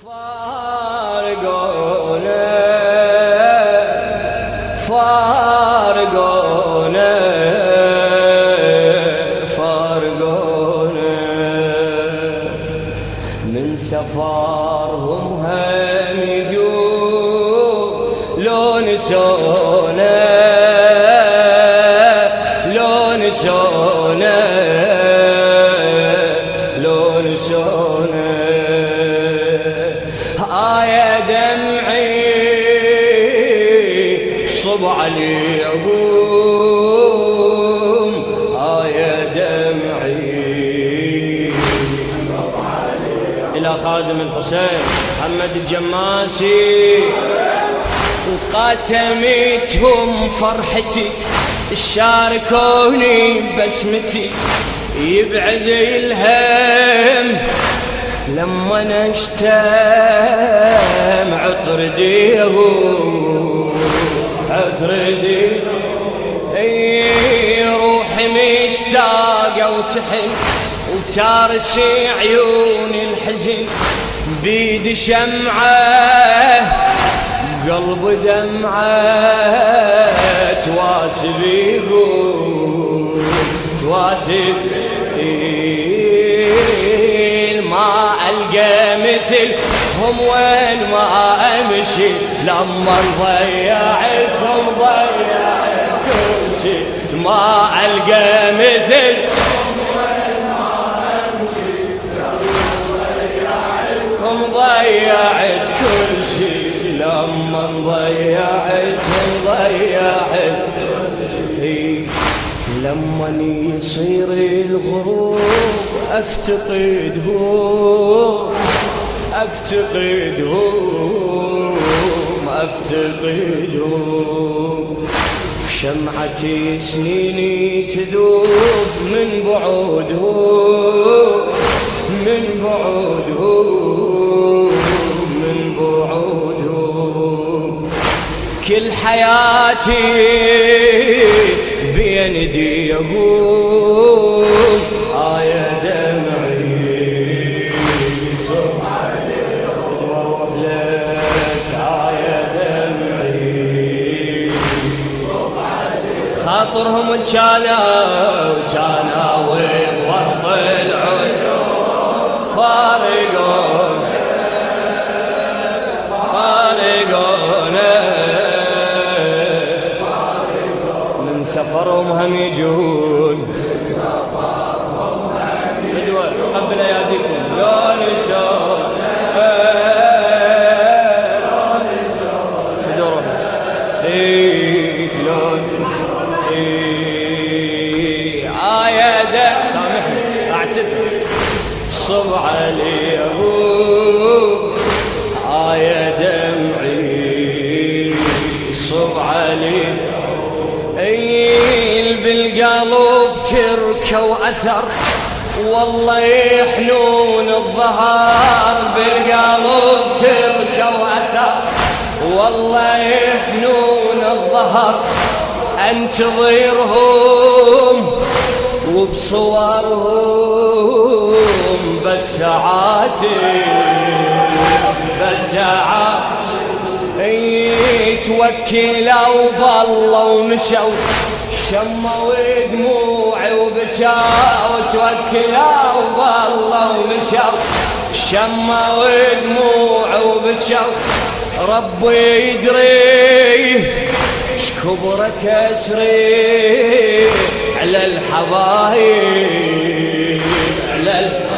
فارقونا فارقونا فارقونا من سفرهم هم يجون لو نسونا لو نسونا لو نسونا صب عليهم يا دمعي صب عليهم إلى خادم الحسين محمد الجماسي وقاسمتهم فرحتي شاركوني بسمتي يبعد الهم لما نشتم عطر ديهم عطردي روحي مشتاقة وتحن وتارسي عيون الحزن بيد شمعة قلب دمعة تواسبيه تواسب ما ألقى مثلهم وين ما أمشي لما ضيعتهم ضيعت كل شيء ما ألقى مثلهم وين ما أمشي لما ضيعتهم ضيعت كل شيء لما ضيعتهم ضيعت كل شيء لما يصير الغروب أفتقدهم أفتقدهم أفتقدهم شمعتي سنيني تذوب من بعودهم من بعودهم من بعودهم كل حياتي بين ايديهم يا دمعي صب عليهم واروح لك يا دمعي صب عليهم خاطرهم كانوا ووسط العيون فارقونا فارقونا من سفرهم هم يجون قبل اياديكم لون الشوق لون الشوق فدوره لون يا دم سامحني اعتذر صب عليهم يا دمعي صب عليهم بالقلب تركه واثر والله يحنون الظهر بالقلب تركه واثر والله يحنون الظهر انتظرهم وبصورهم بس ساعاتي بس ساعاتي توكلوا بالله ومشوا شموا دموعي وبكاوا توكلوا بالله ومشوا شموا دموعي وبكاوا ربي يدري شكبر كسري على الحبايب على الحبايب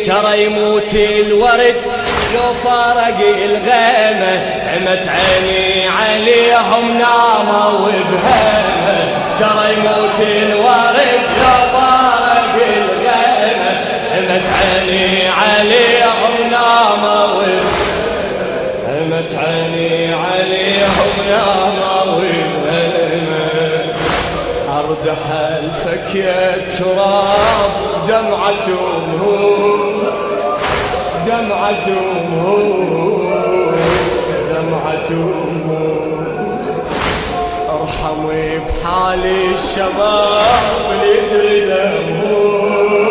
ترى يموت الورد لو فارق الغيمة عمت عيني عليهم ناموا وبهمة ترى يموت الورد لو فارق الغيمة عمت عيني عليهم ناموا وبهمة عمت عيني عليهم ناموا وبهمة أردح الفكية تراب دمعتهم دمعتهم ارحمي بحالي الشباب اللي يجري دمهم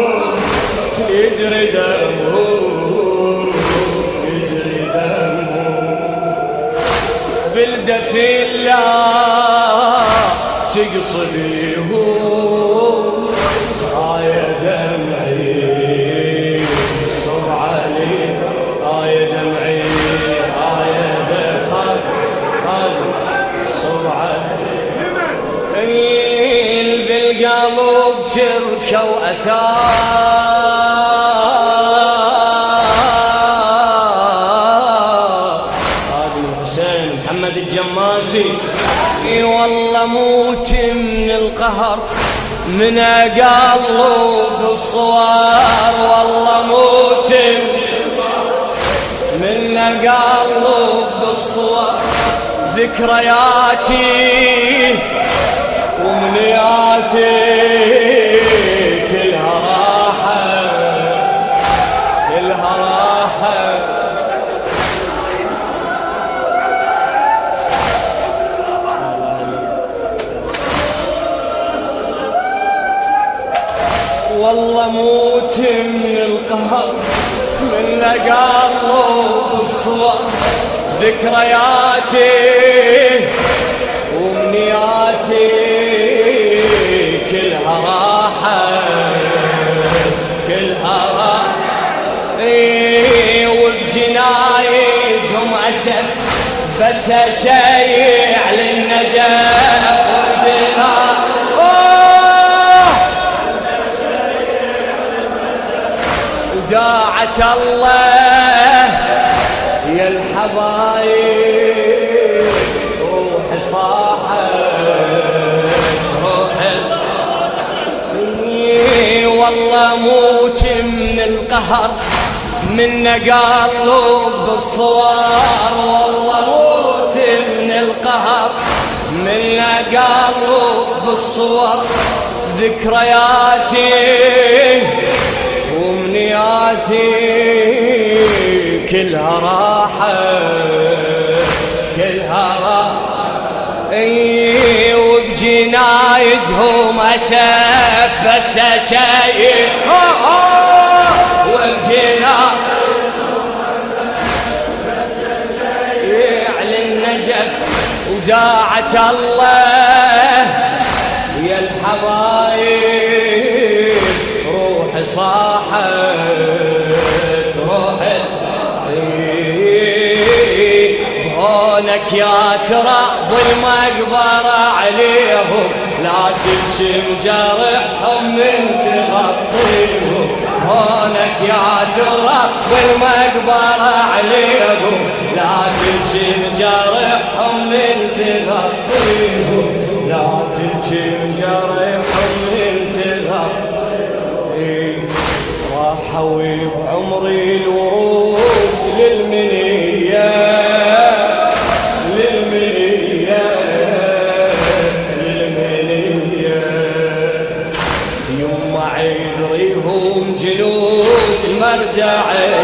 يجري دمه يجري دمه بالدفين لا تقصديه يا دمعي صب علي يا دمعي يا دمعي صب علي بالقلب تركه وأثار هذا حسين محمد الجمازي والله موت من القهر من قلب الصوار والله موت من قلب الصوار ذكرياتي ومنياتي كلها راحة كلها راحة والله موت من القهر من قلب الصور ذكرياتي ومنياتي كلها راحة كلها راحة وبجنايزهم أسف بس أشيع للنجاة وداعة الله يا الحبايب روحي صاحت روحي والله موت من القهر من قلب الصوار والله موت من القهر من قلب الصور ذكرياتي ومنياتي كلها راحة كلها راحة وبجنايزهم أسف بس أشيء وبجنايزهم بس أشيء على النجف وداعة الله يا الحبايب روحي صاحت روحي هونك يا تراب المقبرة عليهم لا تبكي مجرحهم من تغطيهم هونك يا تراب المقبرة عليهم لا تبكي مجرحهم من تغطيهم لا تبكي مجرحهم من تغطيهم راحوا بعمري الورود للمنية للمنية للمنية يوم عيد ريهم جنود المرجعية